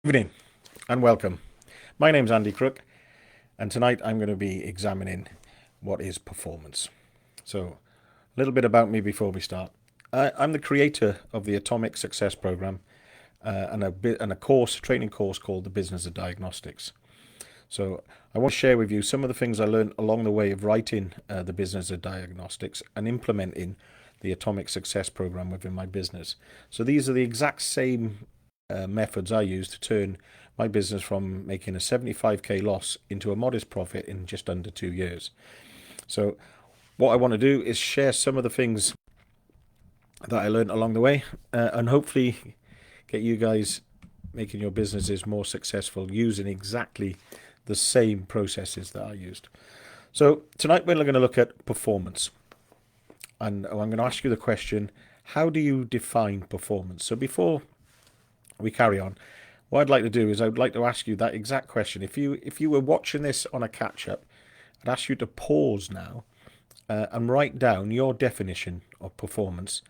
Evening and welcome. My name's Andy Crook, and tonight I'm going to be examining what is performance. So, a little bit about me before we start. I'm the creator of the Atomic Success Program and a training course called the Business of Diagnostics. So, I want to share with you some of the things I learned along the way of writing the Business of Diagnostics and implementing the Atomic Success Program within my business. So, these are the exact same methods I use to turn my business from making a 75k loss into a modest profit in just under 2 years. So, what I want to do is share some of the things that I learned along the way and hopefully get you guys making your businesses more successful using exactly the same processes that I used. So, tonight we're going to look at performance. And I'm going to ask you the question, how do you define performance? So, before we carry on, what I'd like to do is I'd like to ask you that exact question. If you were watching this on a catch up, I'd ask you to pause now and write down your definition of performance.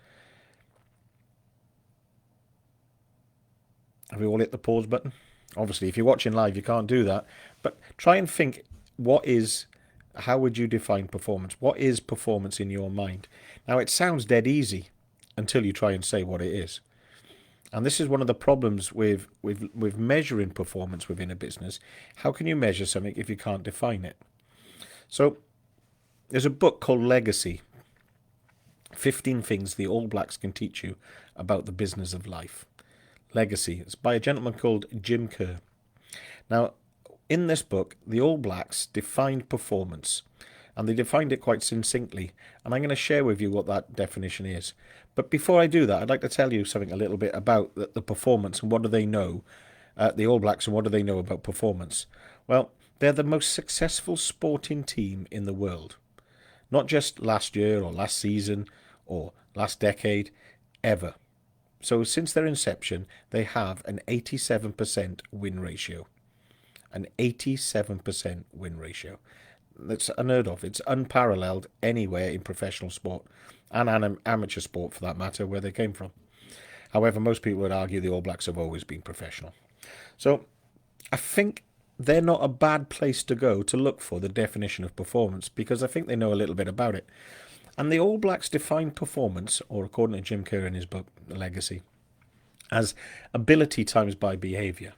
Have we all hit the pause button? Obviously, if you're watching live, you can't do that. But try and think, how would you define performance? What is performance in your mind? Now, it sounds dead easy until you try and say what it is. And this is one of the problems with measuring performance within a business. How can you measure something if you can't define it? So there's a book called Legacy, 15 Things the All Blacks Can Teach You About the Business of Life. Legacy. It's by a gentleman called Jim Kerr. Now, in this book, the All Blacks defined performance, and they defined it quite succinctly, and I'm going to share with you what that definition is. But before I do that, I'd like to tell you something a little bit about the performance and what do they know, the All Blacks, and what do they know about performance. Well, they're the most successful sporting team in the world. Not just last year or last season or last decade, ever. So since their inception, they have an 87% win ratio. An 87% win ratio. That's unheard of. It's unparalleled anywhere in professional sport and amateur sport, for that matter, where they came from. However, most people would argue the All Blacks have always been professional. So I think they're not a bad place to go to look for the definition of performance, because I think they know a little bit about it. And the All Blacks define performance, or according to Jim Kerr in his book, Legacy, as ability times by behaviour.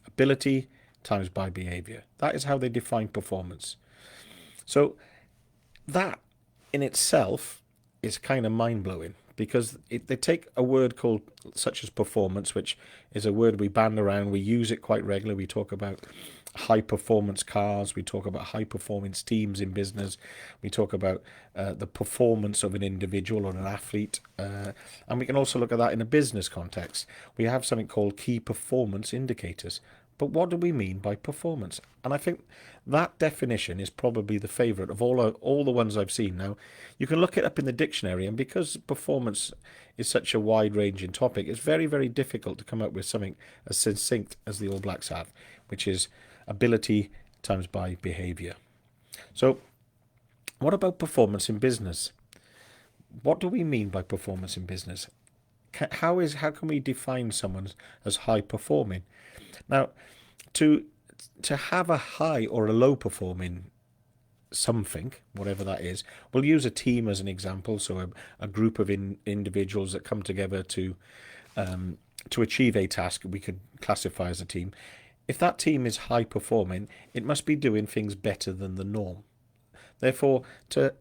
Ability times by behaviour. That is how they define performance. So that in itself is kind of mind-blowing, because they take a word called such as performance, which is a word we band around. We use it quite regularly. We talk about high performance cars. We talk about high performance teams in business. We talk about the performance of an individual or an athlete. And we can also look at that in a business context. We have something called key performance indicators. But what do we mean by performance? And I think that definition is probably the favourite of all the ones I've seen. Now, you can look it up in the dictionary, and because performance is such a wide-ranging topic, it's very, very difficult to come up with something as succinct as the All Blacks have, which is ability times by behaviour. So, what about performance in business? What do we mean by performance in business? How can we define someone as high performing? Now, to have a high or a low performing something, whatever that is, we'll use a team as an example. So a group of individuals that come together to achieve a task, we could classify as a team. If that team is high performing, it must be doing things better than the norm. Therefore, to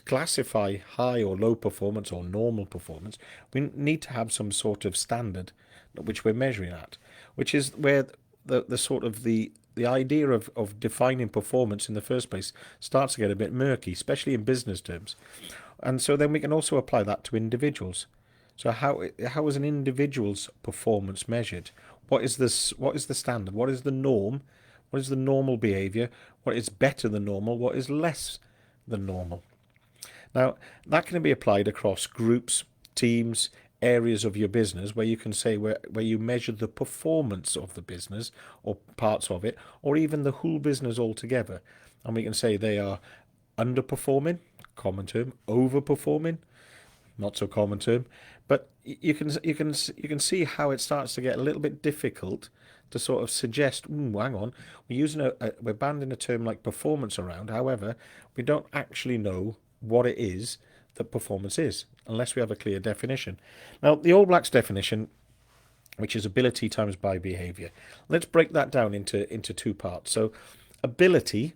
classify high or low performance or normal performance, we need to have some sort of standard which we're measuring at, which is where the sort of the idea of defining performance in the first place starts to get a bit murky, especially in business terms. And so then we can also apply that to individuals. So how is an individual's performance measured? What is the standard? What is the norm? What is the normal behavior? What is better than normal? What is less than normal? Now, that can be applied across groups, teams, areas of your business, where you can say where you measure the performance of the business or parts of it, or even the whole business altogether. And we can say they are underperforming, common term, overperforming, not so common term, But you can see how it starts to get a little bit difficult to sort of suggest, hang on, we're banding a term like performance around. However, we don't actually know what it is that performance is unless we have a clear definition. Now, the All Blacks definition, which is ability times by behavior. Let's break that down into two parts. So, ability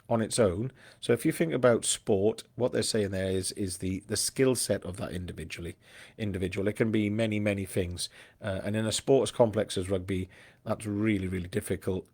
on its own. So if you think about sport, what they're saying there is the skill set of that individual. It can be many things, and in a sport as complex as rugby, that's really difficult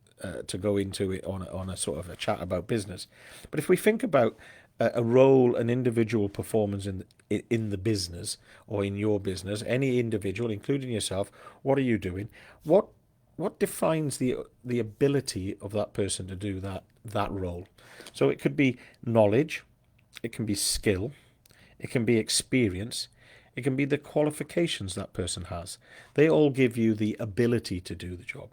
to go into it on a sort of a chat about business. But if we think about a role, an individual performance in the business or in your business, any individual, including yourself, what are you doing? What defines the ability of that person to do that role? So it could be knowledge, it can be skill, it can be experience, it can be the qualifications that person has. They all give you the ability to do the job.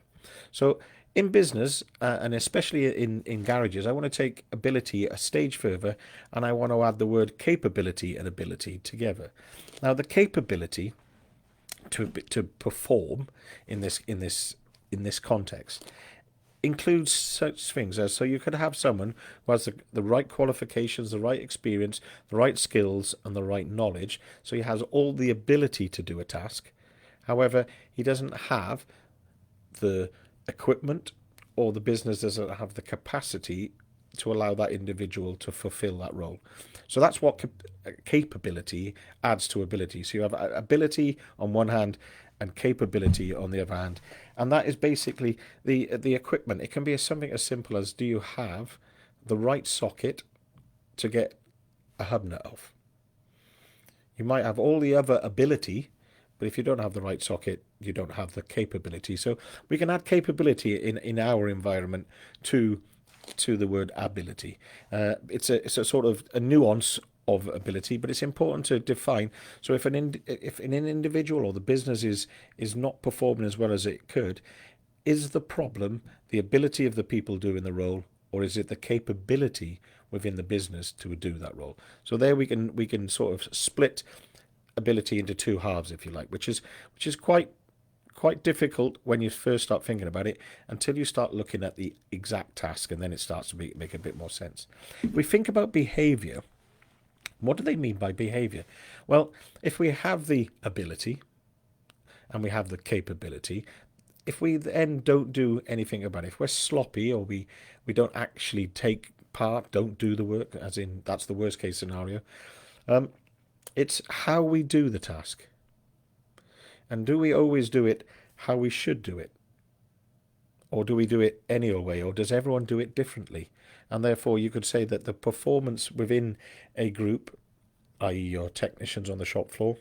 So in business, and especially in garages, I want to take ability a stage further, and I want to add the word capability and ability together. Now, the capability to perform in this context includes such things as, so you could have someone who has the right qualifications, the right experience, the right skills, and the right knowledge. So he has all the ability to do a task. However, he doesn't have the equipment, or the business doesn't have the capacity to allow that individual to fulfill that role. So that's what capability adds to ability. So you have ability on one hand and capability on the other hand. And that is basically the equipment. It can be something as simple as, do you have the right socket to get a hub nut off? You might have all the other ability, but if you don't have the right socket, you don't have the capability. So we can add capability in our environment to the word ability. It's a sort of a nuance of ability, but it's important to define. So if an individual or the business is not performing as well as it could, is the problem the ability of the people doing the role, or is it the capability within the business to do that role? So there we can sort of split ability into two halves, if you like, which is quite difficult when you first start thinking about it, until you start looking at the exact task, and then it starts to make a bit more sense. If we think about behavior, what do they mean by behavior? Well, if we have the ability and we have the capability, if we then don't do anything about it, if we're sloppy, or we don't actually take part, don't do the work, as in that's the worst case scenario, it's how we do the task. And do we always do it how we should do it? Or do we do it any old way? Or does everyone do it differently? And therefore, you could say that the performance within a group, i.e. your technicians on the shop floor,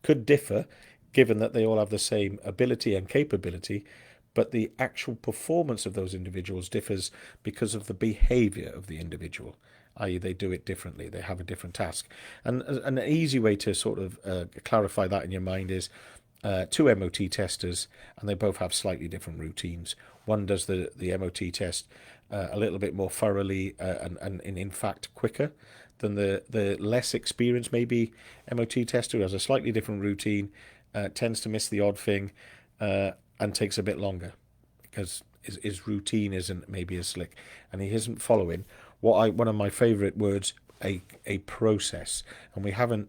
could differ, given that they all have the same ability and capability, but the actual performance of those individuals differs because of the behavior of the individual, i.e. they do it differently, they have a different task. And an easy way to sort of clarify that in your mind is two MOT testers, and they both have slightly different routines. One does the MOT test a little bit more thoroughly and in fact quicker than the less experienced maybe MOT tester, who has a slightly different routine, tends to miss the odd thing, and takes a bit longer because his routine isn't maybe as slick, and he isn't following one of my favourite words, a process. And we haven't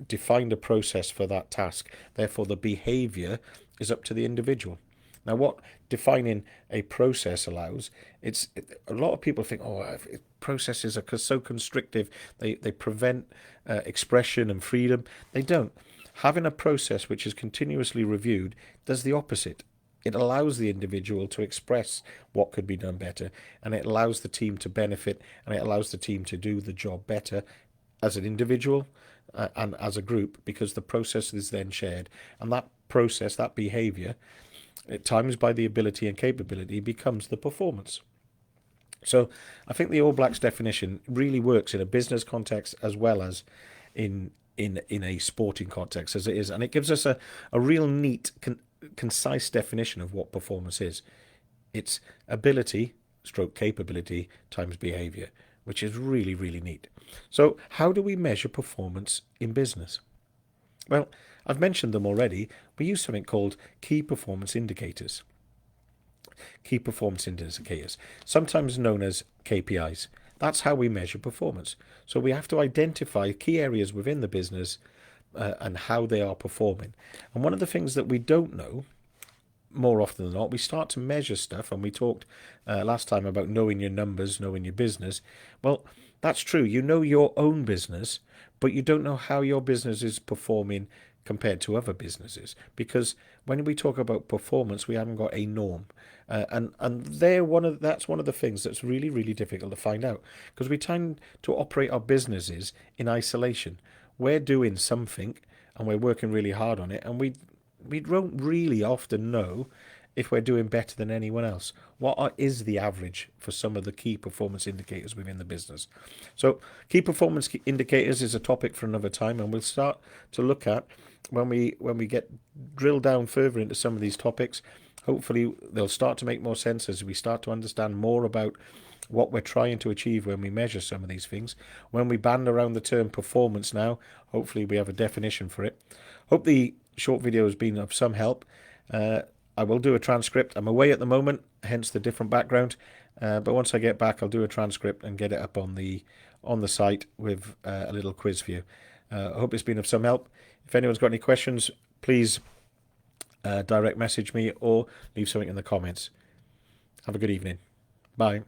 defined a process for that task. Therefore, the behaviour is up to the individual. Now, what defining a process allows, a lot of people think, processes are so constrictive, they prevent expression and freedom. They don't. Having a process which is continuously reviewed does the opposite. It allows the individual to express what could be done better, and it allows the team to benefit, and it allows the team to do the job better as an individual and as a group, because the process is then shared. And that process, that behaviour, at times by the ability and capability, becomes the performance. So I think the All Blacks definition really works in a business context as well as in a sporting context as it is, and it gives us a real neat, concise definition of what performance is. It's ability stroke capability times behavior, which is really neat. So how do we measure performance in business? Well, I've mentioned them already. We use something called key performance indicators. Key performance indicators, sometimes known as KPIs. That's how we measure performance. So we have to identify key areas within the business and how they are performing. And one of the things that we don't know more often than not, we start to measure stuff, and we talked last time about knowing your numbers, knowing your business. Well, that's true. You know your own business, but you don't know how your business is performing compared to other businesses. Because when we talk about performance, we haven't got a norm, and that's one of the things that's really really difficult to find out because we tend to operate our businesses in isolation. We're doing something and we're working really hard on it, and we don't really often know if we're doing better than anyone else. Is the average for some of the key performance indicators within the business? So, key performance indicators is a topic for another time, and we'll start to look at when we get drilled down further into some of these topics. Hopefully, they'll start to make more sense as we start to understand more about what we're trying to achieve when we measure some of these things. When we band around the term performance now, hopefully we have a definition for it. Hope the short video has been of some help. I will do a transcript. I'm away at the moment, hence the different background. But once I get back, I'll do a transcript and get it up on the site with a little quiz for you. I hope it's been of some help. If anyone's got any questions, please direct message me or leave something in the comments. Have a good evening. Bye.